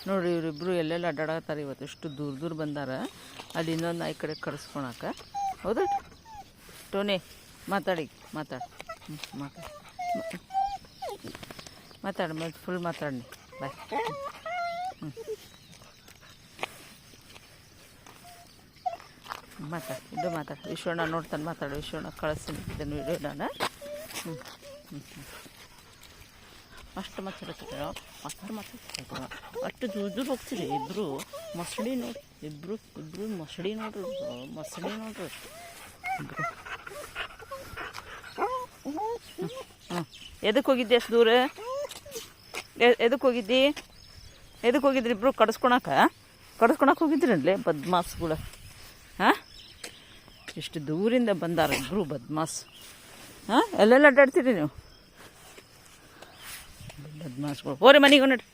ನೋಡಿ ಇವರಿಬ್ಬರು ಎಲ್ಲೆಲ್ಲ ಅಡ್ಡಾಡತ್ತಾರೆ ಇವತ್ತು. ಎಷ್ಟು ದೂರ ದೂರ ಬಂದಾರ. ಅಲ್ಲಿ ಇನ್ನೊಂದು ನಾಯಿ ಕಡೆ ಕರೆಸ್ಕೊಳಕ್ಕೆ. ಹೌದಾ ಟೋನಿ? ಮಾತಾಡಿ ಮಾತಾಡು. ಮಾತಾಡು ಮತ್ತೆ ಫುಲ್ ಮಾತಾಡಿ. ಬಾಯ್. ಮಾತಾಡು ಮಾತಾಡು. ವಿಶ್ವಣ್ಣ ನೋಡ್ತಾನೆ. ಮಾತಾಡು ವಿಶ್ವಣ್ಣ. ಕಳಿಸ್ತೀನಿ ಇದನ್ನು ವಿಡಿಯೋ ನಾನು. ಅಷ್ಟು ಮಾತಾಡ್ತಾರೆ. ಅಷ್ಟು ದೂರ ದೂರ ಹೋಗ್ತೀರಿ ಇಬ್ಬರು. ಮೊಸಳಿ ನೋಡಿ ಇಬ್ಬರು ಮೊಸಳಿ ನೋಡ್ರಿ. ಮೊಸಳಿ ನೋಡ್ರಿ ಇಬ್ಬರು. ಎದಕ್ಕೆ ಹೋಗಿದ್ದೆ ಅಷ್ಟು ದೂರ? ಎದಕ್ಕೆ ಹೋಗಿದ್ರಿ ಇಬ್ಬರು? ಕಡಿಸ್ಕೊಳಕ್ಕೆ ಹೋಗಿದ್ರಲ್ಲೇ ಬದ್ಮಾಸ್ಗಳು. ಹಾಂ, ಇಷ್ಟು ದೂರಿಂದ ಬಂದಾರ ಇಬ್ಬರು ಬದ್ಮಾಸ್. ಹಾಂ, ಎಲ್ಲೆಲ್ಲ ಅಡ್ಡಾಡ್ತೀರಿ ನೀವು ಬದ್ಮಾಸ್ಗಳು? ಹೋರಿ ಮನೆಗೆ ನೋಡ್ರಿ.